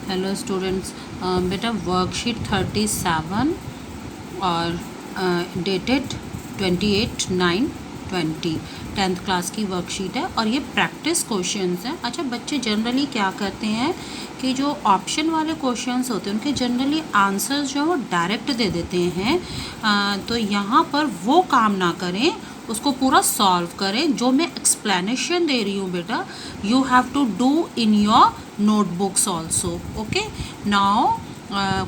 Hello students, बेटा worksheet 37 और dated 28/9/20 10th class की वर्कशीट है और ये प्रैक्टिस क्वेश्चंस हैं। अच्छा, बच्चे जनरली क्या करते हैं कि जो ऑप्शन वाले क्वेश्चंस होते हैं उनके जनरली आंसर्स जो है वो डायरेक्ट दे देते हैं। तो यहाँ पर वो काम ना करें, उसको पूरा सॉल्व करें। जो मैं एक्सप्लेनेशन दे रही हूँ बेटा, you have to do in your notebooks also. Okay, now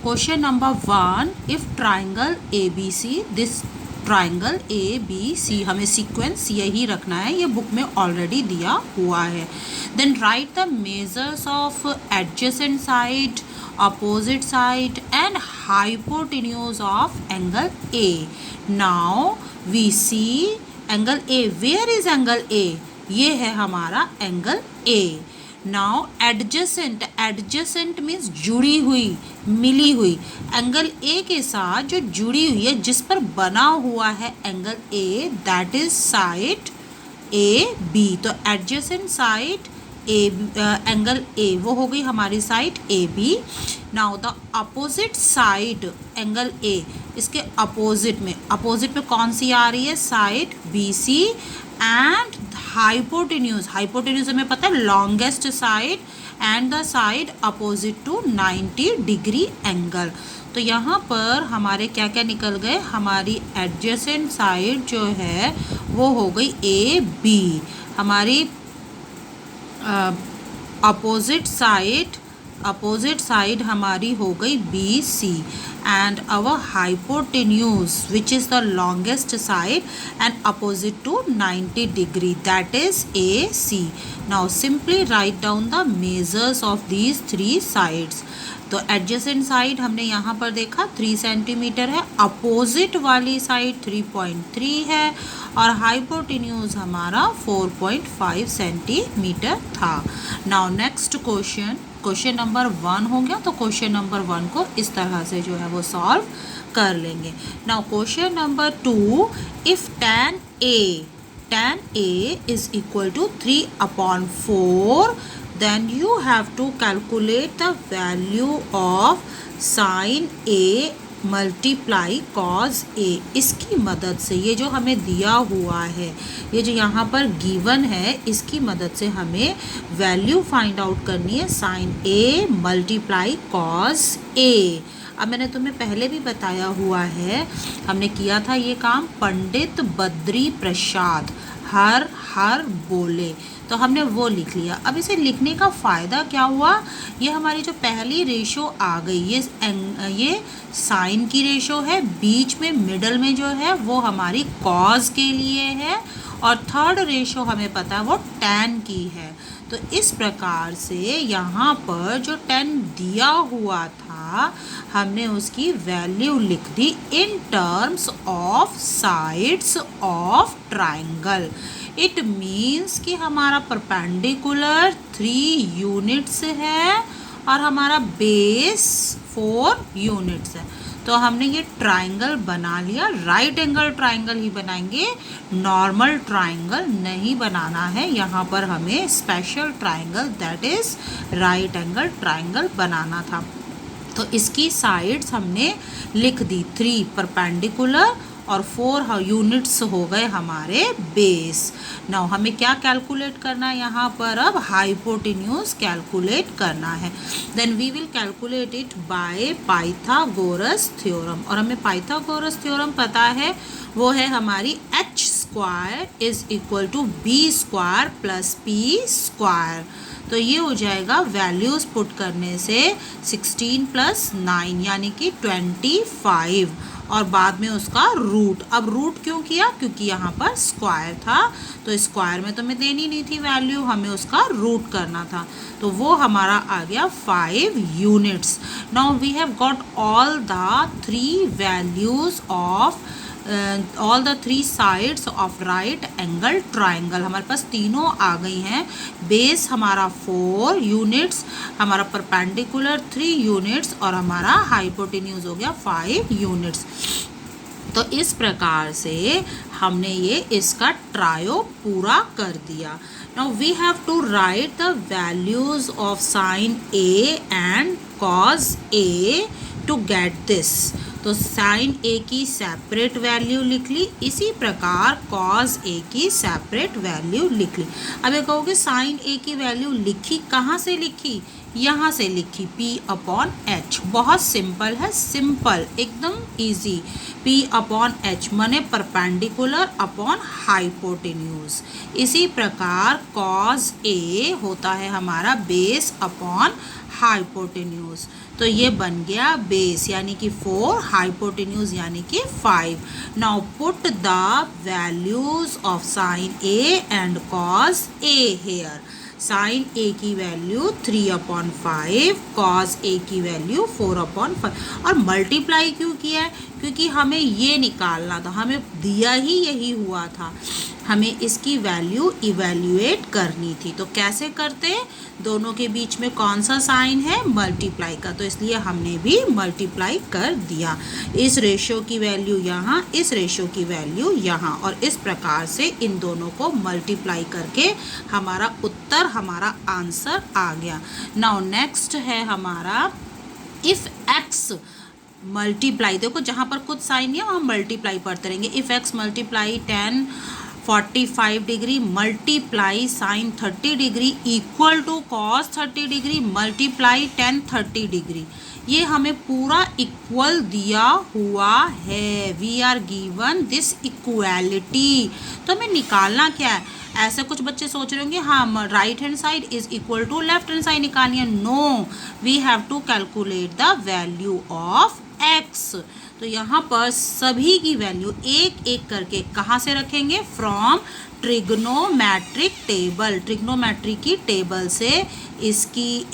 question number 1, if triangle ABC, this triangle ABC, हमें सीक्वेंस यही रखना है, ये बुक में ऑलरेडी दिया हुआ है। then write the measures of adjacent side, opposite side and hypotenuse of angle A. now we see angle A. where is angle A? ये है हमारा angle A. Now adjacent, adjacent means जुड़ी हुई, मिली हुई। एंगल ए के साथ जो जुड़ी हुई है, जिस पर बना हुआ है angle A, that is side A B. तो adjacent side A, angle A वो हो गई हमारी side A B. Now the opposite side angle A, इसके अपोजिट में कौन सी आ रही है? Side B C. And hypotenuse, hypotenuse हमें पता है longest side and the side opposite to 90 degree angle. तो यहाँ पर हमारे क्या क्या निकल गए? हमारी एडजेसेंट साइड जो है वो हो गई ए बी, हमारी अपोजिट साइड हमारी हो गई B C, and our hypotenuse which is the longest side and opposite to 90 degree, that is AC. now simply write down the measures of these three sides. तो adjacent side हमने यहाँ पर देखा 3 centimetre है, opposite वाली side 3.3 है और hypotenuse हमारा 4.5 सेंटीमीटर था। नाउ नेक्स्ट क्वेश्चन नंबर 1 हो गया, तो क्वेश्चन नंबर 1 को इस तरह से जो है वो सॉल्व कर लेंगे। Now question number 2, if tan A is equal to 3/4, then you have to calculate the value of sin A multiply cos A। इसकी मदद से, ये जो हमें दिया हुआ है, ये जो यहाँ पर गिवन है, इसकी मदद से हमें वैल्यू फाइंड आउट करनी है sin A multiply cos A। अब मैंने तुम्हें पहले भी बताया हुआ है, हमने किया था ये काम, पंडित बद्री प्रसाद हर हर बोले, तो हमने वो लिख लिया। अब इसे लिखने का फ़ायदा क्या हुआ? ये हमारी जो पहली रेशो आ गई, ये साइन की रेशो है, बीच में मिडल में जो है वो हमारी कॉज के लिए है, और थर्ड रेशो हमें पता है वो टैन की है। तो इस प्रकार से यहाँ पर जो टैन दिया हुआ था, हमने उसकी वैल्यू लिख दी in terms of sides of triangle. It means कि हमारा परपेंडिकुलर 3 यूनिट्स है और हमारा बेस 4 यूनिट्स है। तो हमने ये ट्राइंगल बना लिया, राइट एंगल ट्राइंगल ही बनाएंगे, नॉर्मल ट्राइंगल नहीं बनाना है। यहाँ पर हमें special triangle, that is right angle triangle बनाना था। तो इसकी साइड्स हमने लिख दी 3 परपेंडिकुलर और 4 यूनिट्स हो गए हमारे बेस। नाउ हमें क्या कैलकुलेट करना है यहाँ पर? अब हाइपोटेन्यूज कैलकुलेट करना है। Then we will calculate it by Pythagoras theorem, और हमें पाइथागोरस थ्योरम पता है, वो है हमारी h² is equal to b² plus p²। तो ये हो जाएगा, वैल्यूज़ पुट करने से 16 + 9 यानी कि 25, और बाद में उसका रूट। अब रूट क्यों किया? क्योंकि यहाँ पर स्क्वायर था, तो स्क्वायर में तो हमें देनी नहीं थी वैल्यू, हमें उसका रूट करना था, तो वो हमारा आ गया 5 units. Now we have got all the 3 values of all the 3 sides of right angle triangle. हमारे पास तीनों आ गई हैं। बेस हमारा 4 यूनिट्स, हमारा परपेंडिकुलर 3 यूनिट्स और हमारा हाइपोटेन्यूज हो गया 5 यूनिट्स। तो इस प्रकार से हमने ये इसका ट्रायो पूरा कर दिया। Now we have to write the values of sin A and cos A to get this. तो साइन ए की सेपरेट वैल्यू लिख ली, इसी प्रकार कॉज ए की सेपरेट वैल्यू लिख ली. अब ये कहोगे साइन ए की वैल्यू लिखी कहाँ से लिखी, यहाँ से लिखी P अपॉन H. बहुत सिंपल है, सिंपल एकदम इजी. P अपॉन H माने परपेंडिकुलर अपॉन हाइपोटेन्यूज. इसी प्रकार कॉज ए होता है हमारा बेस अपॉन हाइपोटेन्यूज. तो ये बन गया बेस यानी कि 4, हाइपोटेन्यूज यानी कि 5. Now put the values of sine A and cos A here. Sine A की वैल्यू 3/5, कॉज ए की वैल्यू 4/5. और मल्टीप्लाई क्यों किया है, क्योंकि हमें ये निकालना था, हमें दिया ही यही हुआ था, हमें इसकी वैल्यू इवैल्यूएट करनी थी. तो कैसे करते, दोनों के बीच में कौन सा साइन है, मल्टीप्लाई का, तो इसलिए हमने भी मल्टीप्लाई कर दिया. इस रेशियो की वैल्यू यहाँ, इस रेशियो की वैल्यू यहाँ, और इस प्रकार से इन दोनों को मल्टीप्लाई करके हमारा उत्तर, हमारा आंसर आ गया. नाउ नेक्स्ट है हमारा इफ एक्स मल्टीप्लाई. देखो जहाँ पर कुछ साइन है वहाँ मल्टीप्लाई पढ़ते रहेंगे. If X multiply 1045 degree multiply sine 30 degree equal to cos 30 degree multiply 1030 degree. ये हमें पूरा इक्वल दिया हुआ है. We are given this equality. तो हमें निकालना क्या है, ऐसे कुछ बच्चे सोच रहे होंगे हाँ right hand side is equal to left hand side निकालनी है. No, we have to calculate the value of X. तो यहाँ पर सभी की वैल्यू एक एक करके कहाँ से रखेंगे, फ्रॉम ट्रिग्नोमेट्रिक टेबल. ट्रिग्नोमेट्री की टेबल से इसकी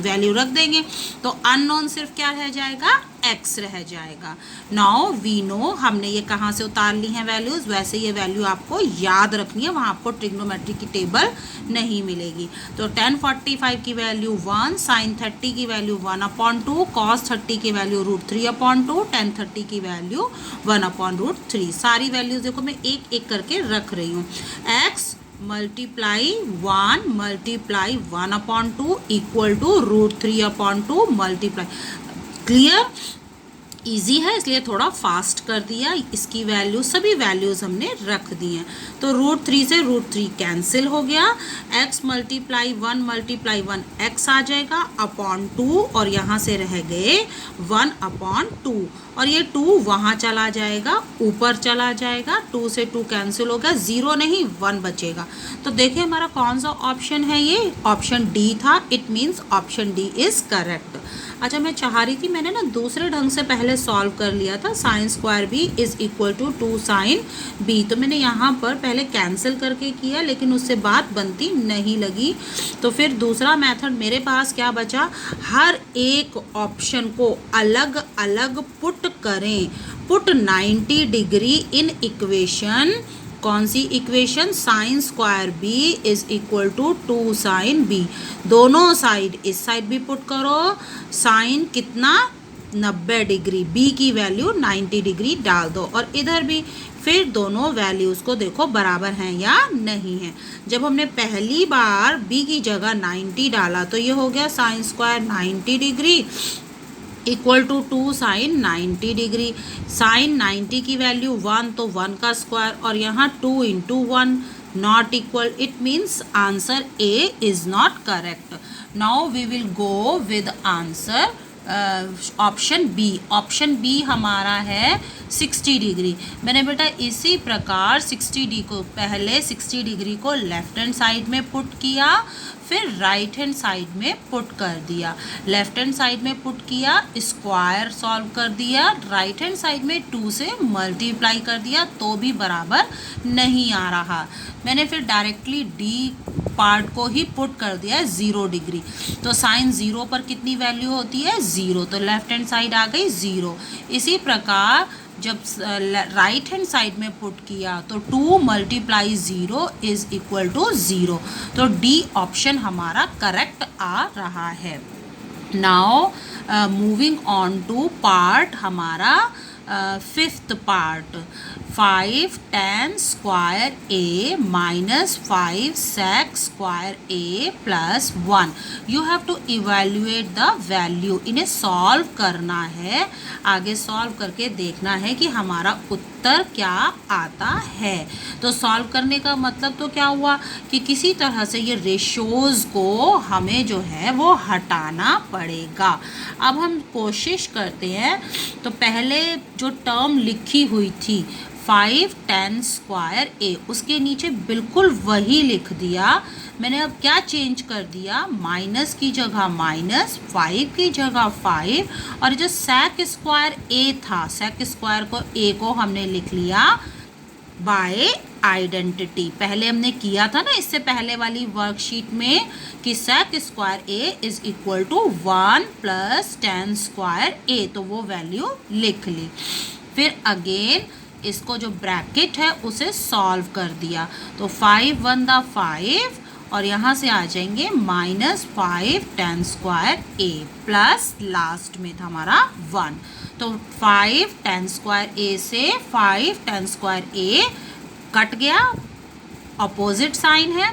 वैल्यू रख देंगे. तो अननोन सिर्फ क्या रह जाएगा, एक्स रह जाएगा. नाउ वी नो, हमने ये कहाँ से उतार ली हैं वैल्यूज़, वैसे ये वैल्यू आपको याद रखनी है, वहाँ आपको ट्रिग्नोमेट्री की टेबल नहीं मिलेगी. तो 1045 की वैल्यू 1, साइन 30 की वैल्यू 1/2, कॉस 30 की वैल्यू √3/2, 1030 की वैल्यू 1/√3. सारी वैल्यूज़ देखो मैं एक एक करके रख रही हूँ. X multiply 1 multiply 1/2 equal to √3/2 multiply. Clear, easy है इसलिए थोड़ा फास्ट कर दिया. इसकी वैल्यू, सभी वैल्यूज़ हमने रख दी हैं. तो √3 से √3 कैंसिल हो गया. x मल्टीप्लाई 1 मल्टीप्लाई 1 x आ जाएगा अपॉन 2, और यहाँ से रह गए 1/2, और ये 2 वहाँ चला जाएगा, ऊपर चला जाएगा. 2 से 2 कैंसिल हो गया, 0 नहीं 1 बचेगा. तो देखिए हमारा कौन सा ऑप्शन है, ये ऑप्शन डी था. It means option D is correct. अच्छा, मैं चाह रही थी, मैंने ना दूसरे ढंग से पहले सॉल्व कर लिया था. Sine square B is equal to 2 sine B. तो मैंने यहाँ पर पहले कैंसिल करके किया, लेकिन उससे बात बनती नहीं लगी. तो फिर दूसरा मेथड मेरे पास क्या बचा, हर एक ऑप्शन को अलग अलग पुट करें. Put 90 degree in equation. कौन सी equation, sine square B is equal to 2 sine B. दोनों साइड, इस साइड भी पुट करो, साइन कितना 90 डिग्री, बी की वैल्यू 90 डिग्री डाल दो, और इधर भी फिर दोनों वैल्यूज़ को देखो बराबर हैं या नहीं है. जब हमने पहली बार बी की जगह 90 डाला तो ये हो गया sine square 90 degree equal to 2 sine 90 degree. Sine 90 की वैल्यू 1, तो 1 का स्क्वायर, और यहाँ 2 × 1 not equal. It means answer A is not correct. Now we will go with answer option B. Option B हमारा है 60 डिग्री. मैंने बेटा इसी प्रकार 60 डिग्री को लेफ्ट हैंड साइड में पुट किया, फिर राइट हैंड साइड में पुट कर दिया. लेफ्ट हैंड साइड में पुट किया, स्क्वायर सॉल्व कर दिया, राइट हैंड साइड में 2 से मल्टीप्लाई कर दिया, तो भी बराबर नहीं आ रहा. मैंने फिर डायरेक्टली डी पार्ट को ही पुट कर दिया है 0 डिग्री. तो साइन 0 पर कितनी वैल्यू होती है, 0. तो लेफ्ट हैंड साइड आ गई 0. इसी प्रकार जब राइट हैंड साइड में पुट किया तो 2 मल्टीप्लाई 0 इज इक्वल टू 0. तो डी ऑप्शन हमारा करेक्ट आ रहा है. Now moving on to part हमारा fifth part. 5 tan square a minus 5 sec square a plus 1. You have to evaluate the value. इन्हें सॉल्व करना है, आगे सॉल्व करके देखना है कि हमारा उत्तर क्या आता है। तो सॉल्व करने का मतलब तो क्या हुआ कि किसी तरह से ये रेशोज़ को हमें जो है वो हटाना पड़ेगा। अब हम कोशिश करते हैं। तो पहले जो टर्म लिखी हुई थी 5 tan स्क्वायर ए, उसके नीचे बिल्कुल वही लिख दिया मैंने। अब क्या चेंज कर दिया, माइनस की जगह माइनस, 5 की जगह 5, और जो sec स्क्वायर ए था, sec स्क्वायर को ए को हमने लिख लिया बाय आइडेंटिटी। पहले हमने किया था ना इससे पहले वाली वर्कशीट में कि sec square A is equal to 1 plus tan square A, तो वो वैल्यू लिख ली। फिर अगेन इसको जो ब्रैकेट है उसे सॉल्व कर दिया। तो 5 1 दा 5 और यहाँ से आ जाएंगे माइनस 5 tan स्क्वायर ए प्लस लास्ट में था हमारा 1। तो 5 tan स्क्वायर ए से 5 tan स्क्वायर ए कट गया, अपोजिट साइन है,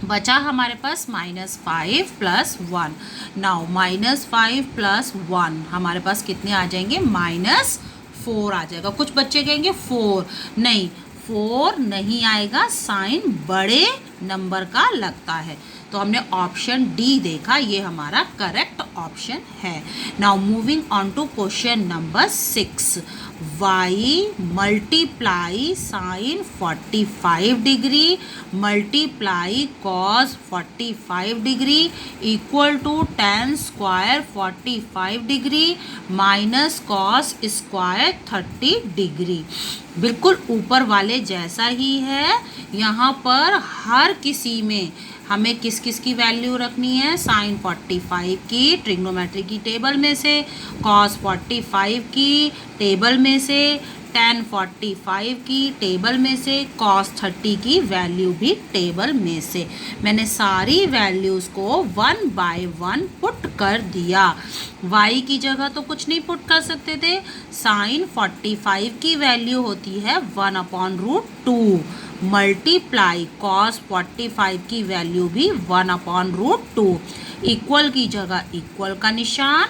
बचा हमारे पास -5 प्लस 1। नाउ -5 प्लस 1 हमारे पास कितने आ जाएंगे, -4 आ जाएगा। कुछ बच्चे कहेंगे 4, नहीं 4 नहीं आएगा, साइन बड़े नंबर का लगता है। तो हमने ऑप्शन डी देखा, ये हमारा करेक्ट ऑप्शन है। Now moving on to question number 6। y multiply sine 45 degree multiply cos 45 degree equal to tan square 45 degree minus cos square 30 degree. बिल्कुल ऊपर वाले जैसा ही है। यहाँ पर हर किसी में हमें किस किस की वैल्यू रखनी है, साइन 45 की ट्रिग्नोमेट्री की टेबल में से, कॉस 45 की टेबल में से, tan 45 की टेबल में से, cos 30 की वैल्यू भी टेबल में से। मैंने सारी वैल्यूज़ को 1 बाय 1 पुट कर दिया। y की जगह तो कुछ नहीं पुट कर सकते थे, साइन 45 की वैल्यू होती है 1/√2 मल्टीप्लाई कॉस 45 की वैल्यू भी 1/√2, इक्वल की जगह इक्वल का निशान,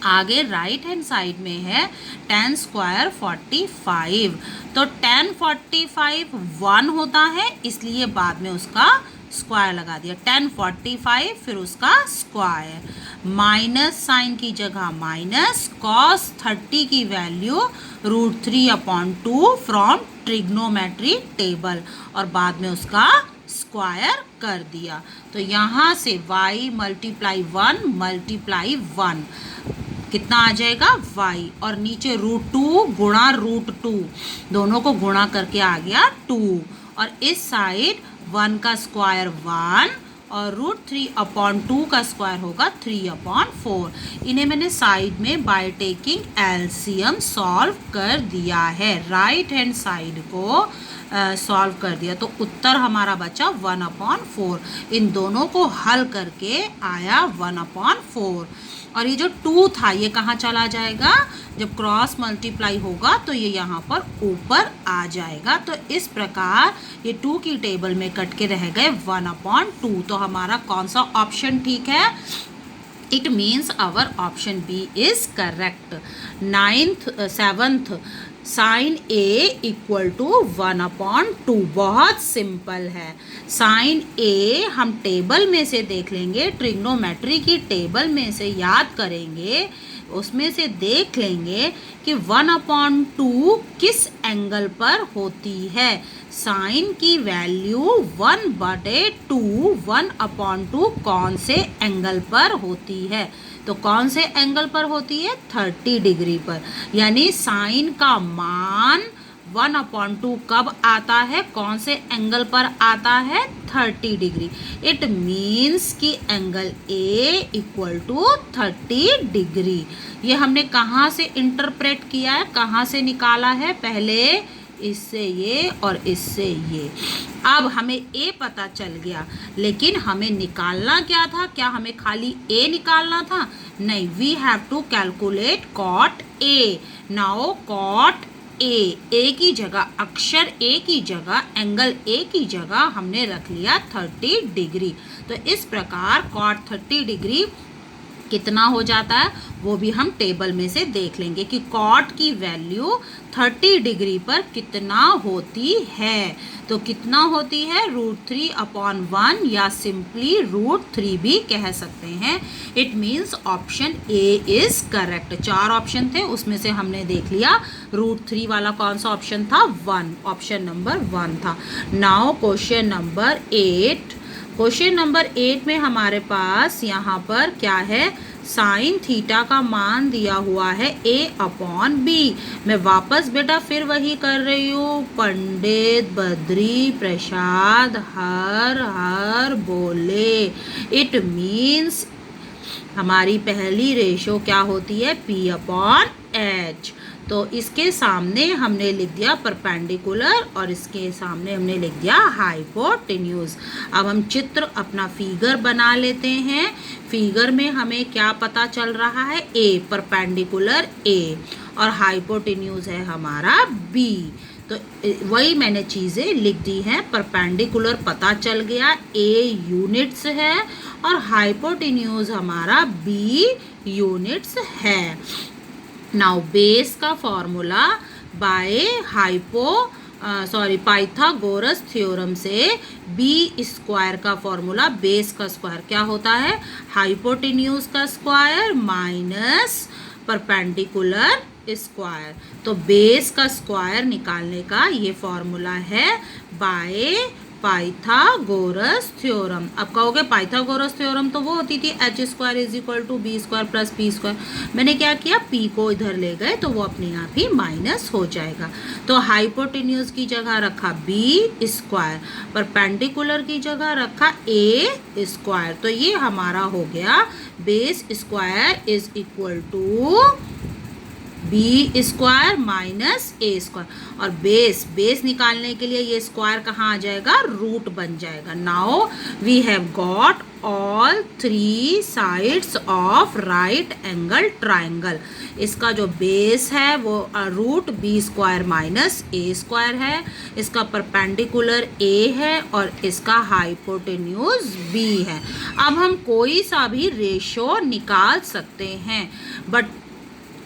आगे राइट हैंड साइड में है tan स्क्वायर 45। तो tan 45 1 होता है, इसलिए बाद में उसका स्क्वायर लगा दिया, tan 45 फिर उसका स्क्वायर, माइनस साइन की जगह माइनस, cos 30 की वैल्यू √3/2 फ्रॉम ट्रिग्नोमेट्री टेबल, और बाद में उसका स्क्वायर कर दिया। तो यहाँ से y मल्टीप्लाई 1 मल्टीप्लाई 1 कितना आ जाएगा y, और नीचे √2 गुणा √2, दोनों को गुणा करके आ गया 2, और इस साइड 1 का स्क्वायर 1 और √3/2 का स्क्वायर होगा 3/4। इन्हें मैंने साइड में बाय टेकिंग एलसीएम सॉल्व कर दिया है, राइट हैंड साइड को सॉल्व कर दिया। तो उत्तर हमारा बचा 1/4। इन दोनों को हल करके आया 1/4। और ये जो 2 था ये कहाँ चला जाएगा, जब क्रॉस मल्टीप्लाई होगा तो ये यहाँ पर ऊपर आ जाएगा। तो इस प्रकार ये 2 की टेबल में कट के रह गए 1/2। तो हमारा कौन सा ऑप्शन ठीक है, it means our option B is correct. 7th sine A equal to 1/2, बहुत सिंपल है। साइन ए हम टेबल में से देख लेंगे, ट्रिग्नोमेट्री की टेबल में से याद करेंगे, उसमें से देख लेंगे कि 1/2 किस एंगल पर होती है। साइन की वैल्यू 1/2 1/2 कौन से एंगल पर होती है, तो कौन से एंगल पर होती है, 30 डिग्री पर। यानी साइन का मान 1/2 कब आता है, कौन से एंगल पर आता है, 30 डिग्री। इट मीन्स कि angle A equal to 30 degree. ये हमने कहाँ से इंटरप्रेट किया है, कहाँ से निकाला है, पहले इससे ये और इससे ये। अब हमें ए पता चल गया, लेकिन हमें निकालना क्या था, क्या हमें खाली ए निकालना था, नहीं, we have to calculate cot A. Now cot A की जगह, अक्षर ए की जगह, एंगल ए की जगह हमने रख लिया 30 डिग्री। तो इस प्रकार cot 30 डिग्री कितना हो जाता है वो भी हम टेबल में से देख लेंगे कि कॉट की वैल्यू 30 डिग्री पर कितना होती है। तो कितना होती है, √3/1 या सिंपली √3 भी कह सकते हैं। It means option A is correct. 4 option थे, उसमें से हमने देख लिया √3 वाला कौन सा ऑप्शन था, 1, ऑप्शन नंबर 1 था। Now question number 8। Question number 8 में हमारे पास यहाँ पर क्या है, साइन थीटा का मान दिया हुआ है A/B। मैं वापस बेटा फिर वही कर रही हूँ, पंडित बद्री प्रसाद हर बोले। इट मीन्स हमारी पहली रेशो क्या होती है, P/H। तो इसके सामने हमने लिख दिया परपेंडिकुलर और इसके सामने हमने लिख दिया हाइपोटेन्यूज। अब हम चित्र अपना फिगर बना लेते हैं। फिगर में हमें क्या पता चल रहा है, ए, परपेंडिकुलर ए और हाइपोटेन्यूज है हमारा B। तो वही मैंने चीज़ें लिख दी हैं। परपेंडिकुलर पता चल गया, A यूनिट्स है और हाइपोटेन्यूज हमारा B यूनिट्स है। नाउ बेस का फॉर्मूला बाय पाइथागोरस थ्योरम से B² का फॉर्मूला, बेस का स्क्वायर क्या होता है, हाइपोटेन्यूज का स्क्वायर माइनस परपेंडिकुलर स्क्वायर। तो बेस का स्क्वायर निकालने का ये फॉर्मूला है बाय पाइथागोरस थ्योरम। अब कहोगे पाइथागोरस थ्योरम तो वो होती थी H² = B² + P²। मैंने क्या किया, P को इधर ले गए तो वो अपने आप ही माइनस हो जाएगा। तो हाइपोटेन्यूज की जगह रखा B², परपेंडिकुलर की जगह रखा A²। तो ये हमारा हो गया base square is equal to B² minus A²। और बेस निकालने के लिए ये स्क्वायर कहाँ आ जाएगा, रूट बन जाएगा। Now we have got all 3 sides of right angle triangle. इसका जो बेस है वो √B² माइनस A² है, इसका परपेंडिकुलर A है और इसका हाइपोटेन्यूज B है। अब हम कोई सा भी रेशो निकाल सकते हैं, but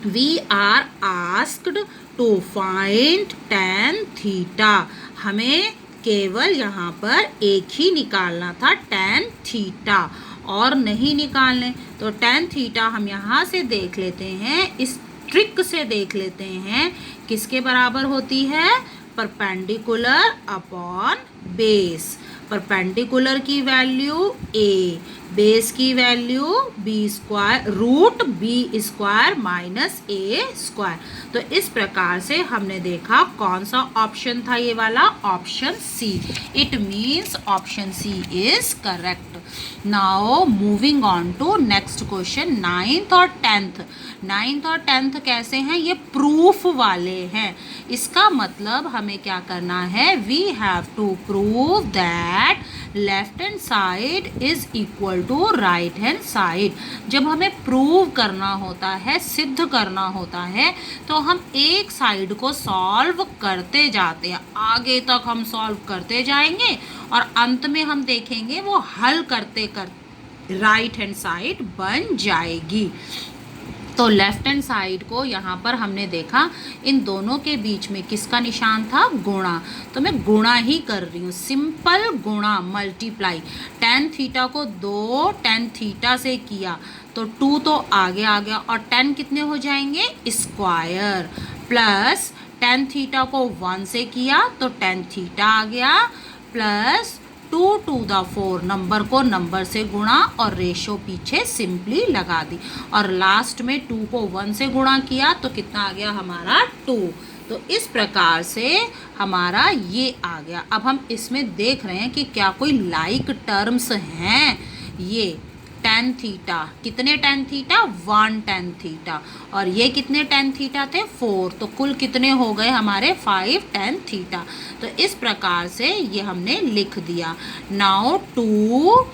we are asked to find tan theta। हमें केवल यहाँ पर एक ही निकालना था, tan theta, और नहीं निकालने। तो tan theta हम यहाँ से देख लेते हैं, इस ट्रिक से देख लेते हैं किसके बराबर होती है, परपेंडिकुलर अपॉन बेस। परपेंडिकुलर की वैल्यू A, बेस की वैल्यू √B² माइनस A²। तो इस प्रकार से हमने देखा कौन सा ऑप्शन था, ये वाला option C। It means option C is correct. Now moving on to next question, 9th और 10th। 9th और 10th कैसे हैं, ये प्रूफ वाले हैं। इसका मतलब हमें क्या करना है, we have to prove that left hand side is equal to right hand side. जब हमें प्रूव करना होता है, सिद्ध करना होता है, तो हम एक साइड को सॉल्व करते जाते हैं, आगे तक हम सॉल्व करते जाएंगे और अंत में हम देखेंगे वो हल करते करते राइट हैंड साइड बन जाएगी। तो लेफ्ट हैंड साइड को यहाँ पर हमने देखा, इन दोनों के बीच में किसका निशान था, गुणा। तो मैं गुणा ही कर रही हूँ, सिंपल गुणा, मल्टीप्लाई। tan थीटा को 2 tan थीटा से किया तो 2 तो आगे आ गया और 10 कितने हो जाएंगे, स्क्वायर, प्लस tan थीटा को 1 से किया तो tan थीटा आ गया, प्लस 2 to the 4, नंबर को नंबर से गुणा और रेशो पीछे सिंपली लगा दी और लास्ट में 2 को 1 से गुणा किया तो कितना आ गया हमारा 2। तो इस प्रकार से हमारा ये आ गया। अब हम इसमें देख रहे हैं कि क्या कोई लाइक टर्म्स हैं। ये tan थीटा, कितने tan थीटा, 1 tan थीटा, और ये कितने tan थीटा थे, 4। तो कुल कितने हो गए हमारे, 5 tan थीटा। तो इस प्रकार से ये हमने लिख दिया। नाउ 2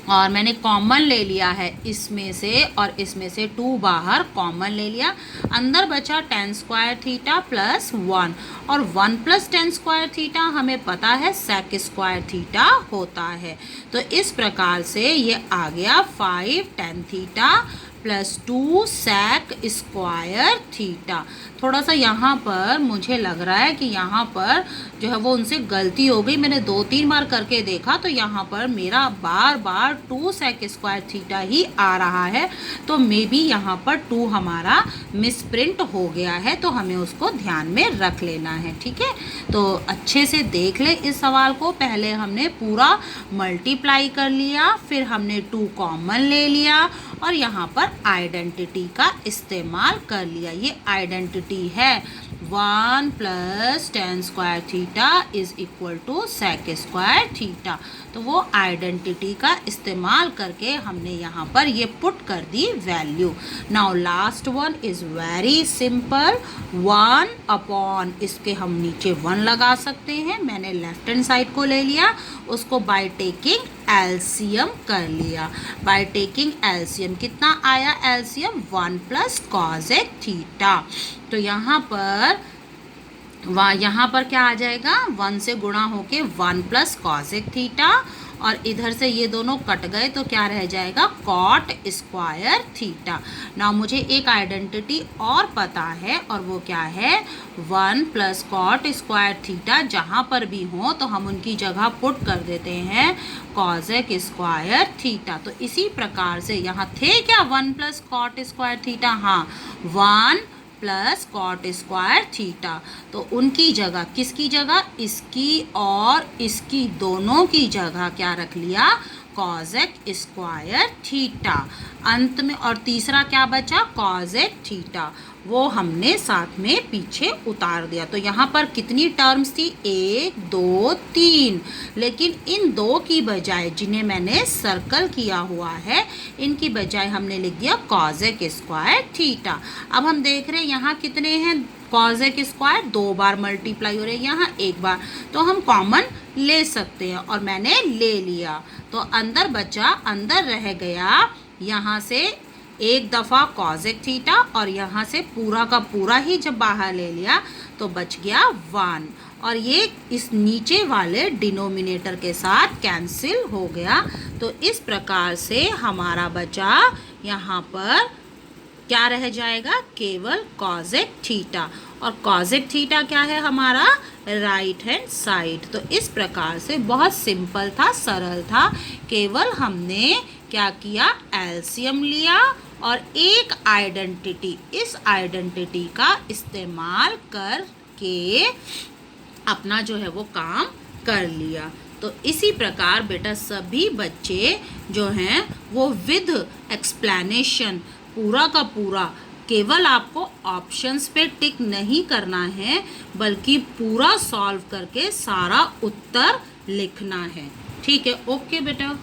और मैंने कॉमन ले लिया है इसमें से, और इसमें से 2 बाहर कॉमन ले लिया। अंदर बचा tan स्क्वायर थीटा प्लस 1, और 1 प्लस tan स्क्वायर थीटा हमें पता है sec स्क्वायर थीटा होता है। तो इस प्रकार से ये आ गया 5 tan theta plus 2 sec square theta. थोड़ा सा यहाँ पर मुझे लग रहा है कि यहाँ पर जो है वो उनसे गलती हो गई। मैंने 2-3 बार करके देखा तो यहाँ पर मेरा बार बार 2 sec स्क्वायर थीटा ही आ रहा है, तो मे बी यहाँ पर 2 हमारा मिसप्रिंट हो गया है, तो हमें उसको ध्यान में रख लेना है। ठीक है, तो अच्छे से देख ले इस सवाल को। पहले हमने पूरा मल्टीप्लाई कर लिया, फिर हमने 2 कॉमन ले लिया और यहाँ पर आइडेंटिटी का इस्तेमाल कर लिया। ये आइडेंटिटी है 1 plus tan square theta is equal to sec square theta. तो वो आइडेंटिटी का इस्तेमाल करके हमने यहाँ पर ये पुट कर दी value. Now last one is very simple, 1 upon, इसके हम नीचे 1 लगा सकते हैं। मैंने लेफ्ट हैंड साइड को ले लिया, उसको बाय टेकिंग एलसीएम कर लिया। बाय टेकिंग एलसीएम कितना आया? LCM 1 plus cosec theta. तो यहाँ पर क्या आ जाएगा? 1 से गुणा होके 1 प्लस कॉसेक थीटा, और इधर से ये दोनों कट गए तो क्या रह जाएगा? Cot square theta. ना मुझे एक आइडेंटिटी और पता है, और वो क्या है? 1 प्लस कॉट स्क्वायर थीटा जहाँ पर भी हो तो हम उनकी जगह पुट कर देते हैं कॉसेक स्क्वायर थीटा। तो इसी प्रकार से यहाँ थे क्या 1 प्लस कॉट स्क्वायर थीटा? हाँ, 1 प्लस कॉट स्क्वायर थीटा। तो उनकी जगह, किसकी जगह? इसकी और इसकी दोनों की जगह क्या रख लिया? Cosec square theta. अंत में और तीसरा क्या बचा? कॉसेक थीटा, वो हमने साथ में पीछे उतार दिया। तो यहाँ पर कितनी टर्म्स थी? 1 2 3, लेकिन इन 2 की बजाय, जिन्हें मैंने सर्कल किया हुआ है, इनकी बजाय हमने लिख दिया कॉसेक स्क्वायर थीटा। अब हम देख रहे हैं यहाँ कितने हैं कॉसेक स्क्वायर? 2 बार मल्टीप्लाई हो रहे हैं, यहाँ 1 बार, तो हम कॉमन ले सकते हैं, और मैंने ले लिया। तो अंदर बचा, अंदर रह गया यहाँ से एक दफ़ा कॉसेक थीटा, और यहाँ से पूरा का पूरा ही जब बाहर ले लिया तो बच गया 1, और ये इस नीचे वाले डिनोमिनेटर के साथ कैंसिल हो गया। तो इस प्रकार से हमारा बचा यहाँ पर क्या रह जाएगा? केवल कॉसेक थीटा, और कॉसेक थीटा क्या है? हमारा राइट हैंड साइड। तो इस प्रकार से बहुत सिंपल था, सरल था। केवल हमने क्या किया? एलसीएम लिया और एक आइडेंटिटी, इस आइडेंटिटी का इस्तेमाल करके अपना जो है वो काम कर लिया। तो इसी प्रकार बेटा सभी बच्चे जो हैं वो विद एक्सप्लेनेशन पूरा का पूरा, केवल आपको ऑप्शंस पे टिक नहीं करना है, बल्कि पूरा सॉल्व करके सारा उत्तर लिखना है। ठीक है, ओके बेटा।